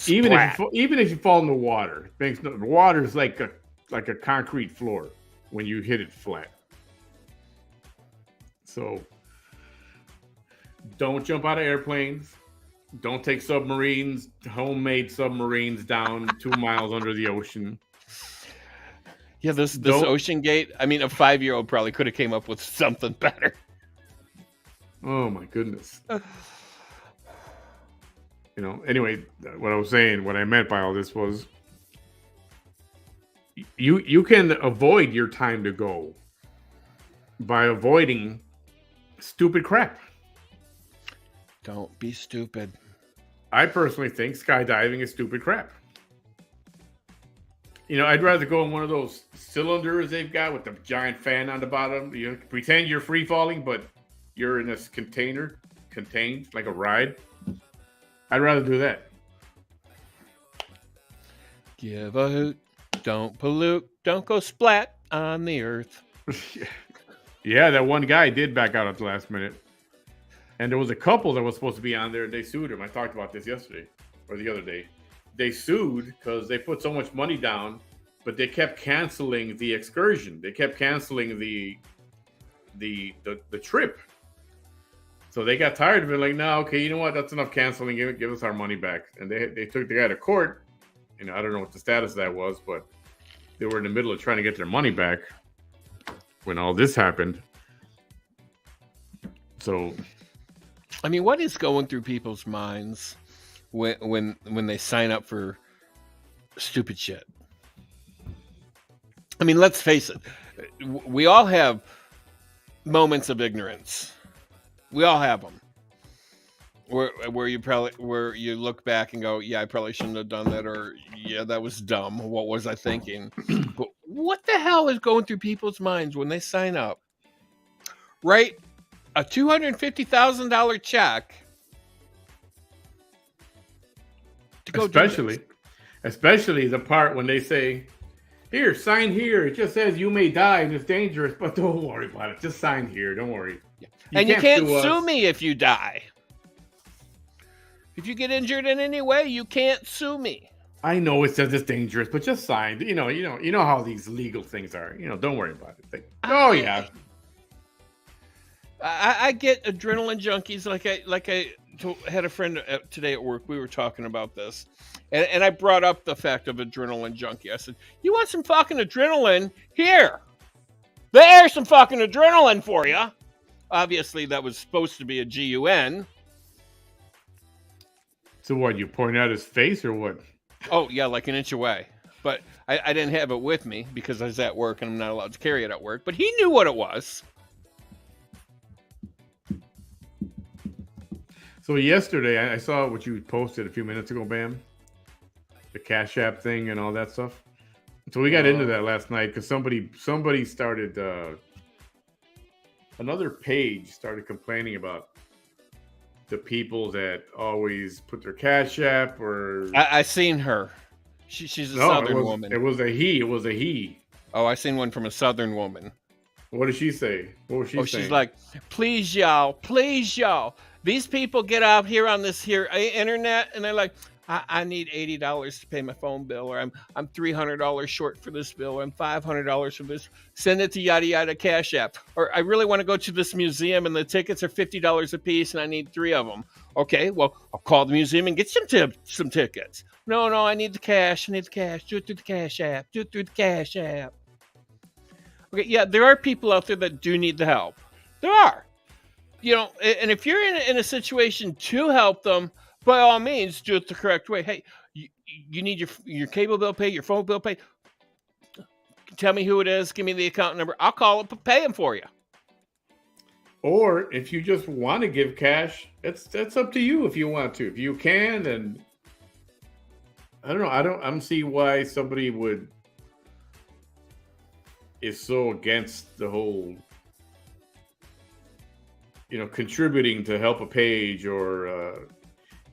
Even if you fall in the water, the water is like a concrete floor when you hit it flat. So don't jump out of airplanes. Don't take submarines, homemade submarines down 2 miles under the ocean. Yeah, this Ocean Gate. I mean, a 5-year-old probably could have came up with something better. Oh my goodness. Anyway, what I was saying, what I meant by all this was you can avoid your time to go by avoiding stupid crap. Don't be stupid. I personally think skydiving is stupid crap. I'd rather go in one of those cylinders they've got with the giant fan on the bottom. You pretend you're free falling, but you're in this contained like a ride. I'd rather do that. Give a hoot. Don't pollute. Don't go splat on the earth. Yeah, that one guy did back out at the last minute. And there was a couple that was supposed to be on there, and they sued him. I talked about this yesterday or the other day. They sued because they put so much money down, but they kept canceling the excursion. They kept canceling the trip. So they got tired of it. Like, no, okay, you know what? That's enough canceling. Give us our money back. And they took the guy to court. I don't know what the status of that was, but they were in the middle of trying to get their money back when all this happened. So, I mean, what is going through people's minds when they sign up for stupid shit? I mean, let's face it. We all have moments of ignorance. We all have them. Where you look back and go, yeah, I probably shouldn't have done that, or yeah, that was dumb. What was I thinking? But what the hell is going through people's minds when they sign up? Write a $250,000 check to go especially the part when they say, here, sign here. It just says you may die and it's dangerous, but don't worry about it. Just sign here. Don't worry. Yeah. You can't sue me if you die. If you get injured in any way, you can't sue me. I know it says it's dangerous, but just sign. You know how these legal things are. Don't worry about it. Yeah. I get adrenaline junkies. Like I had a friend today at work. We were talking about this, and I brought up the fact of adrenaline junkie. I said, "You want some fucking adrenaline? Here, there's some fucking adrenaline for you." Obviously, that was supposed to be a GUN. So what? You point out his face or what? Oh yeah, like an inch away. But I didn't have it with me because I was at work and I'm not allowed to carry it at work. But he knew what it was. So yesterday, I saw what you posted a few minutes ago, Bam. The Cash App thing and all that stuff. So we got into that last night because somebody started, another page started complaining about the people that always put their Cash App or... I seen her. She's a Southern woman. It was a he. Oh, I seen one from a Southern woman. What did she say? What was she saying? She's like, please, y'all. These people get out here on this here internet, and they're like, I need $80 to pay my phone bill, or I'm $300 short for this bill, or I'm $500 for this. Send it to yada yada Cash App. Or I really want to go to this museum, and the tickets are $50 a piece, and I need 3 of them. Okay, well, I'll call the museum and get some tickets. No, I need the cash. Do it through the Cash App. Okay, yeah, there are people out there that do need the help. There are. And if you're in a situation to help them, by all means, do it the correct way. Hey, you need your cable bill paid, your phone bill paid. Tell me who it is. Give me the account number. I'll call it, pay them for you. Or if you just want to give cash, that's up to you if you want to. If you can, then I don't know. I don't see why somebody is so against the whole, contributing to help a page or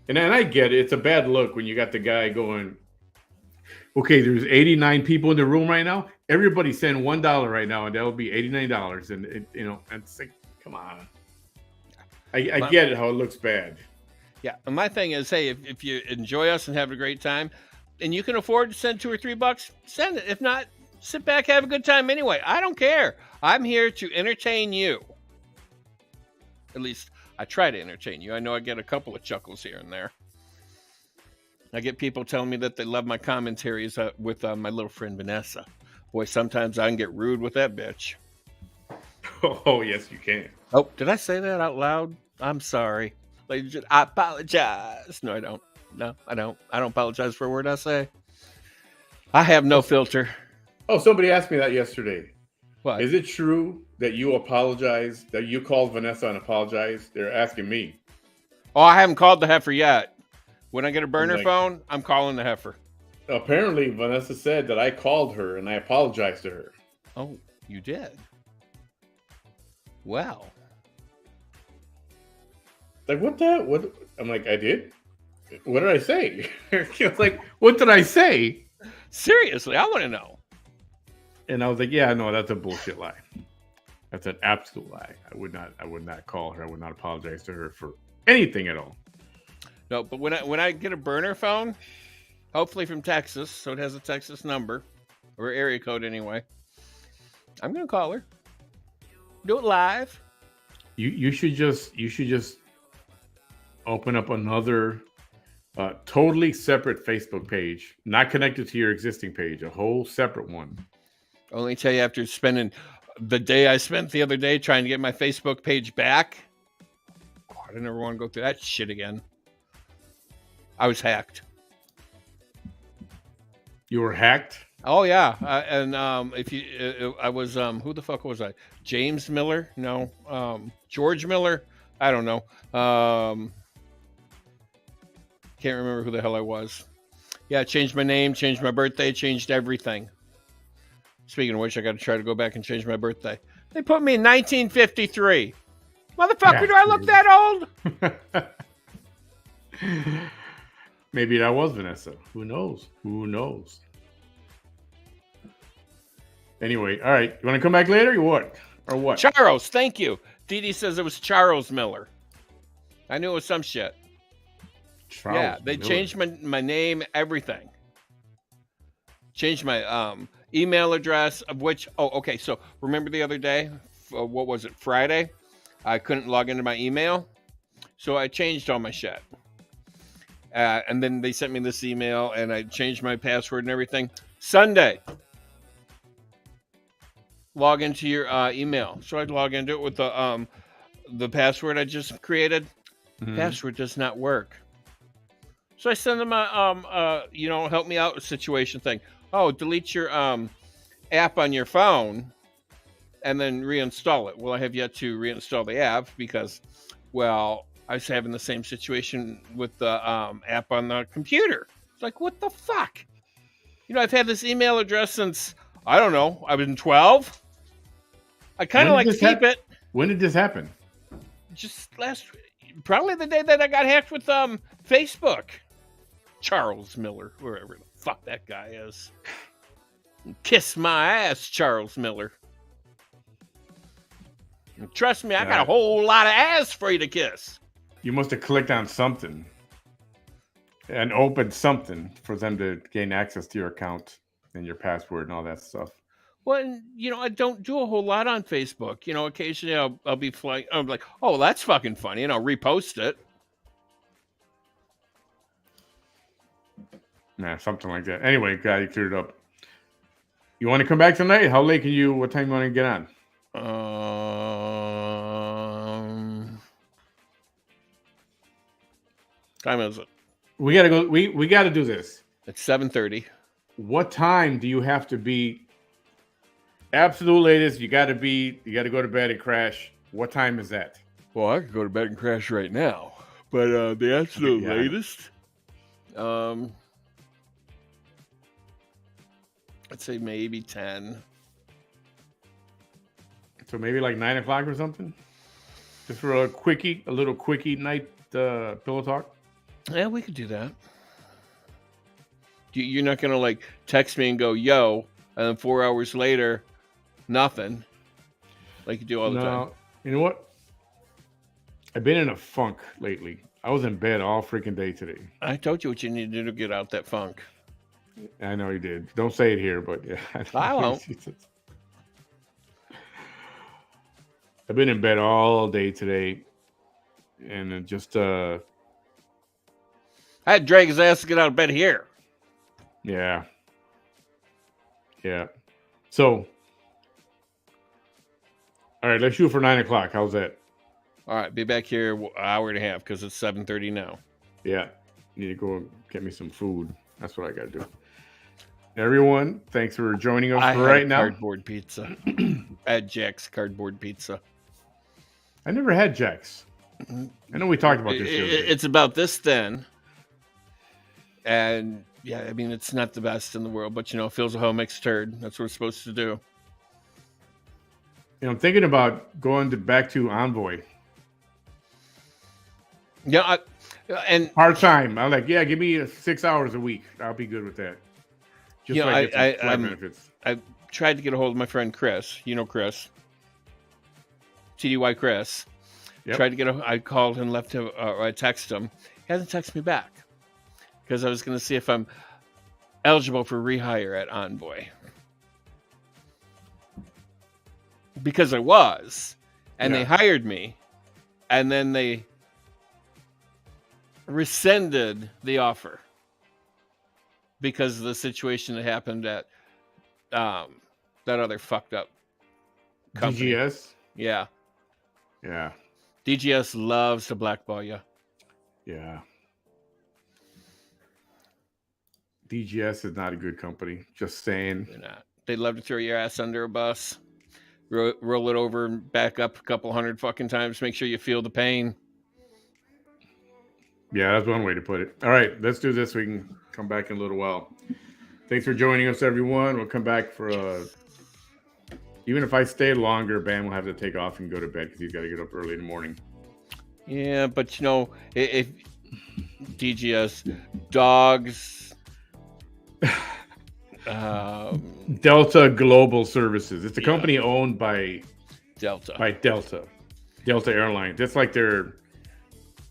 and I get it. It's a bad look when you got the guy going, okay, there's 89 people in the room right now. Everybody send $1 right now, and that'll be $89. And it's like, come on. I get it how it looks bad. Yeah, and my thing is, hey, if you enjoy us and have a great time, and you can afford to send $2 or $3, send it. If not, sit back, have a good time anyway. I don't care. I'm here to entertain you. At least I try to entertain you. I know I get a couple of chuckles here and there. I get people telling me that they love my commentaries with my little friend Vanessa. Boy, sometimes I can get rude with that bitch. Oh, yes, you can. Oh, did I say that out loud? I'm sorry. Ladies, I apologize. No, I don't. No, I don't. I don't apologize for a word I say. I have no filter. Oh, somebody asked me that yesterday. What? Is it true that you apologize, that you called Vanessa and apologized? They're asking me. Oh, I haven't called the heifer yet. When I get a burner phone, I'm calling the heifer. Apparently, Vanessa said that I called her and I apologized to her. Oh, you did? Well. Like, what? I'm like, I did? What did I say? It's like, what did I say? Seriously, I want to know. And I was like, yeah, no, that's a bullshit lie. That's an absolute lie. I would not call her. I would not apologize to her for anything at all. No, but when I get a burner phone, hopefully from Texas, so it has a Texas number or area code anyway, I'm gonna call her. Do it live. You should just open up another totally separate Facebook page, not connected to your existing page, a whole separate one. Only tell you after spending the day I spent the other day trying to get my Facebook page back. Oh, I never want to go through that shit again. I was hacked. You were hacked? Oh yeah, I was who the fuck was I? James Miller? No, George Miller? I don't know. Can't remember who the hell I was. Yeah, I changed my name, changed my birthday, changed everything. Speaking of which, I got to try to go back and change my birthday. They put me in 1953. Motherfucker, do I look that old? Maybe that was Vanessa. Who knows? Anyway, all right. You want to come back later or what? Charles, thank you. Dee Dee says it was Charles Miller. I knew it was some shit. They changed my name, everything. Changed my email address, of which, okay, so remember the other day, what was it, Friday? I couldn't log into my email, so I changed all my shit. And then they sent me this email, and I changed my password and everything. Sunday, log into your email. So I'd log into it with the password I just created. Mm-hmm. Password does not work. So I send them a help me out situation thing. Oh, delete your app on your phone and then reinstall it. Well, I have yet to reinstall the app because, well, I was having the same situation with the app on the computer. It's like, what the fuck? I've had this email address since, I don't know, I've been 12. I kind of like to keep it. When did this happen? Just probably the day that I got hacked with Facebook. Charles Miller, wherever the fuck that guy is. Kiss my ass, Charles Miller. And trust me, I got a whole lot of ass for you to kiss. You must have clicked on something and opened something for them to gain access to your account and your password and all that stuff. Well, I don't do a whole lot on Facebook. Occasionally I'll be flying. I'm like, oh, that's fucking funny, and I'll repost it. Nah, something like that. Anyway, glad you cleared it up. You want to come back tonight? What time you want to get on? Time is it? We gotta go. We gotta do this. It's 7:30. What time do you have to be? Absolute latest. You gotta go to bed and crash. What time is that? Well, I could go to bed and crash right now, but the absolute Yeah, I know. latest, I'd say maybe 10. So maybe like 9 o'clock or something. Just for a little quickie night pillow talk. Yeah, we could do that. You're not gonna like text me and go, "Yo," and then 4 hours later, nothing. Like you do all the time. No, you know what? I've been in a funk lately. I was in bed all freaking day today. I told you what you need to do to get out that funk. I know you did. Don't say it here, but yeah. I won't. I've been in bed all day today, and it just I had to drag his ass to get out of bed here. yeah. So, all right, let's shoot for 9 o'clock. How's that? All right, be back here an hour and a half because it's 7:30 now. Yeah, need to go get me some food. That's what I got to do. Everyone, thanks for joining us I for had right a now. cardboard pizza. I had Jack's cardboard pizza. I never had Jack's. I know we talked about this. It's about this thin, and yeah, I mean it's not the best in the world, but it fills a whole mixed turd. That's what it's supposed to do. I'm thinking about going back to Envoy. Yeah, and Part time. I'm like, yeah, give me 6 hours a week. I'll be good with that. Just so I get some flight benefits. I tried to get a hold of my friend Chris. You know Chris, TDY Chris. Yep. Tried to get I called and left him, or I texted him. He hasn't texted me back because I was going to see if I'm eligible for rehire at Envoy. Because I was, and they hired me, and then they rescinded the offer because of the situation that happened at that other fucked up company. DGS? Yeah. Yeah. DGS loves to blackball you. Yeah. DGS is not a good company. Just saying. They're not. They love to throw your ass under a bus, roll it over and back up a couple hundred fucking times, make sure you feel the pain. Yeah, that's one way to put it. All right, let's do this. We can come back in a little while. Thanks for joining us, everyone. We'll come back for even if I stay longer, Bam will have to take off and go to bed because he's got to get up early in the morning. Yeah, but if DGS dogs, Delta Global Services. It's a company owned by Delta Airlines. That's like their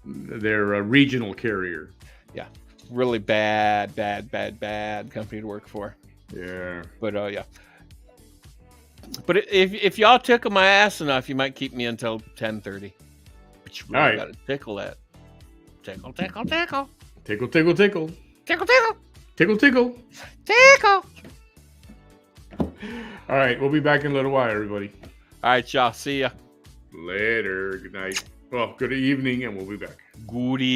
regional carrier. Yeah, really bad company to work for. Yeah, but but if y'all tickle my ass enough, you might keep me until 10:30. But you really gotta tickle that. Tickle. All right, we'll be back in a little while, everybody. All right, y'all. See ya. Later. Good night. Well, good evening, and we'll be back. Good evening.